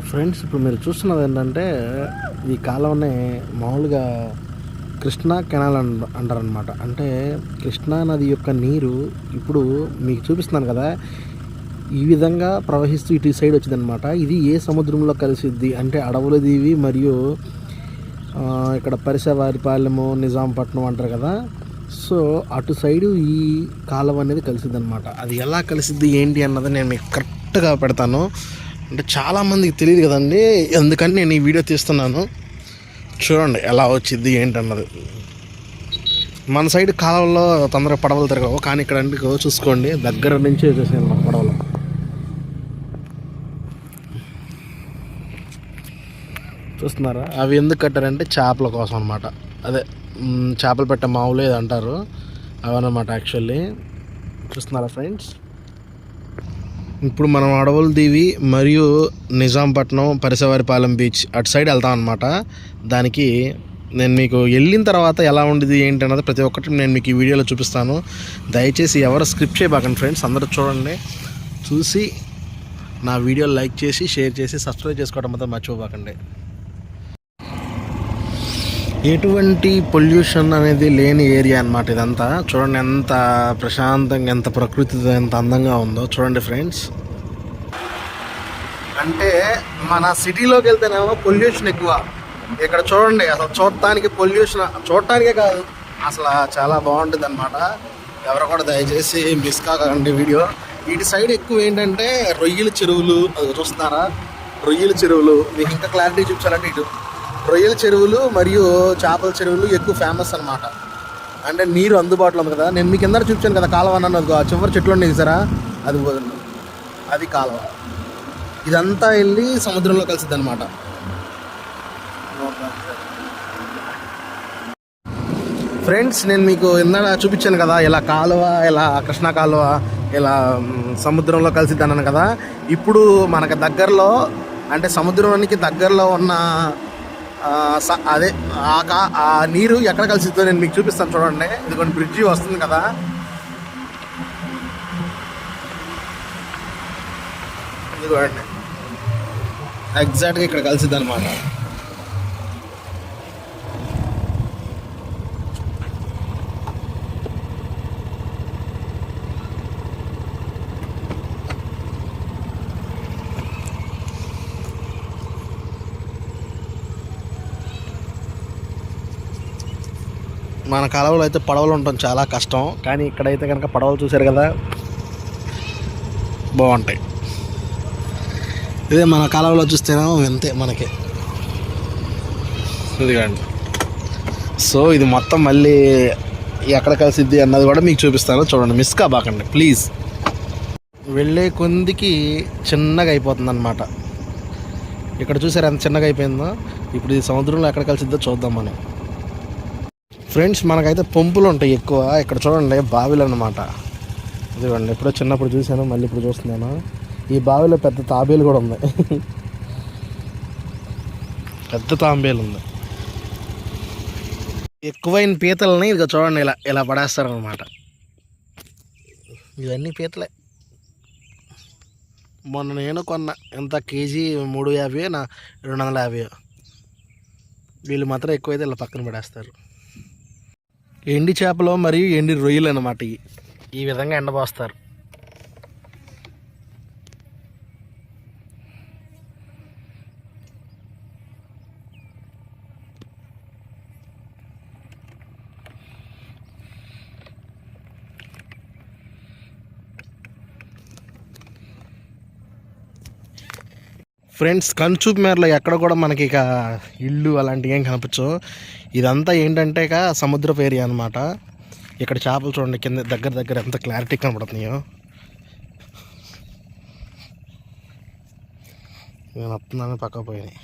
Friends, ఇప్పుడు మీరు చూస్తున్నది ఏంటంటే ఈ కాలువని మామూలుగా కృష్ణా కెనాల్ అంటారనమాట. అంటే కృష్ణా నది యొక్క నీరు ఇప్పుడు మీకు చూపిస్తున్నాను కదా, ఈ విధంగా ప్రవహిస్తూ ఇటు సైడ్ వచ్చిందనమాట. ఇది ఏ సముద్రంలో కలిసిద్ది అంటే అడవుల దీవి మరియు ఇక్కడ పరిసవారిపాలెము, నిజాంపట్నం అంటారు కదా. సో అటు సైడు ఈ కాలువ అనేది కలిసిద్ది అనమాట. అది ఎలా కలిసిద్ది ఏంటి అన్నది నేను మీకు కరెక్ట్గా పెడతాను. అంటే చాలామందికి తెలియదు కదండి, అందుకని నేను ఈ వీడియో తీస్తున్నాను. చూడండి ఎలా వచ్చింది ఏంటన్నది. మన సైడ్ కాలంలో తొందరగా పడవలు తిరగవు, కానీ ఇక్కడ అంటే చూసుకోండి దగ్గర నుంచి వచ్చేసాను పడవలు. చూస్తున్నారా, అవి ఎందుకు కట్టారంటే చేపల కోసం అనమాట. అదే చేపలు పెట్టే మావులు ఏది అంటారు అవన్నమాట యాక్చువల్లీ. చూస్తున్నారా ఫ్రెండ్స్, ఇప్పుడు మనం అడవుల దీవి మరియు నిజాంపట్నం, పరిసవారిపాలెం బీచ్ అటు సైడ్ వెళ్తాం అనమాట. దానికి నేను మీకు వెళ్ళిన తర్వాత ఎలా ఉండేది ఏంటి అన్నది ప్రతి ఒక్కటి నేను మీకు ఈ వీడియోలో చూపిస్తాను. దయచేసి ఎవరు స్క్రిప్ట్ చేయబాకండి ఫ్రెండ్స్, అందరూ చూడండి. చూసి నా వీడియో లైక్ చేసి షేర్ చేసి సబ్స్క్రైబ్ చేసుకోవడం మాత్రం మర్చిపోబాకండి. ఎటువంటి పొల్యూషన్ అనేది లేని ఏరియా అనమాట ఇదంతా. చూడండి ఎంత ప్రశాంతంగా, ఎంత ప్రకృతితో ఎంత అందంగా ఉందో చూడండి ఫ్రెండ్స్. అంటే మన సిటీలోకి వెళ్తేనేమో పొల్యూషన్ ఎక్కువ. ఇక్కడ చూడండి అసలు చూడటానికి పొల్యూషన్ చూడటానికే కాదు, అసలు చాలా బాగుంటుంది అనమాట. ఎవరు కూడా దయచేసి మిస్ కాకండి వీడియో. ఇటు సైడ్ ఎక్కువ ఏంటంటే రొయ్యల చెరువులు, అది చూస్తున్నారా, రొయ్యల చెరువులు. మీకు ఇంకా క్లారిటీ చూపించాలంటే ఇటు రొయ్యల చెరువులు మరియు చేపల చెరువులు ఎక్కువ ఫేమస్ అనమాట. అంటే నీరు అందుబాటులో ఉంది కదా. నేను మీకు కింద చూపించాను కదా కాలువ అన్నది, చివరి చెట్లు ఉన్నాయి సరా, అది కాలువ. ఇదంతా వెళ్ళి సముద్రంలో కలిసిద్ది అనమాట. ఫ్రెండ్స్, నేను మీకు ఇందాక చూపించాను కదా ఇలా కాలువ, ఇలా కృష్ణా కాలువ ఇలా సముద్రంలో కలిసిద్ది అన్నాను కదా. ఇప్పుడు మనకు దగ్గరలో అంటే సముద్రానికి దగ్గరలో ఉన్న అదే ఆ నీరు ఎక్కడ కలిసిద్దో నేను మీకు చూపిస్తాను చూడండి. ఇది కొన్ని బ్రిడ్జి వస్తుంది కదా, ఇది చూడండి ఎగ్జాక్ట్గా ఇక్కడ కలిసిద్ది అనమాట. మన కాలువలో అయితే పడవలు ఉండటం చాలా కష్టం, కానీ ఇక్కడైతే కనుక పడవలు చూశారు కదా బాగుంటాయి. ఇదే మన కాలువలో చూస్తేనేమో అంతే మనకి. ఇదిగండి. సో ఇది మొత్తం మళ్ళీ ఎక్కడ కలిసిద్ది అన్నది కూడా మీకు చూపిస్తాను చూడండి, మిస్ కాబాకండి ప్లీజ్. వెళ్ళే కొందికి చిన్నగా అయిపోతుంది అనమాట. ఇక్కడ చూసారు ఎంత చిన్నగా అయిపోయిందో. ఇప్పుడు ఈ సముద్రంలో ఎక్కడ కలిసిద్దో చూద్దాం మనం. ఫ్రెండ్స్, మనకైతే పంపులు ఉంటాయి ఎక్కువ. ఇక్కడ చూడండి బావిలు అన్నమాట. ఇదిగోండి, ఎప్పుడో చిన్నప్పుడు చూశాను, మళ్ళీ ఇప్పుడు చూస్తున్నాను. ఈ బావిలో పెద్ద తాబేలు కూడా ఉంది, పెద్ద తాంబేలు ఉంది. ఎక్కువైన పీతలని ఇక చూడండి ఇలా ఇలా పడేస్తారనమాట. ఇవన్నీ పీతలే. మొన్న నేను కొన్న ఎంత కేజీ 350 నా 250. వీళ్ళు మాత్రం ఎక్కువైతే ఇలా పక్కన పడేస్తారు. ఎండి చేపలు మరియు ఎండి రొయ్యలు అన్నమాట. ఈ విధంగా ఎండబోస్తారు. ఫ్రెండ్స్, కనుచూపు మేరలో ఎక్కడ కూడా మనకి ఇక ఇల్లు అలాంటివి ఏం కనిపించవు. ఇదంతా ఏంటంటే ఇక సముద్రపు ఏరియా అనమాట. ఇక్కడ చేపలు చూడండి కింద దగ్గర దగ్గర ఎంత క్లారిటీ కనబడుతున్నాయో. నేను వస్తున్నాను పక్క పోయినాయి.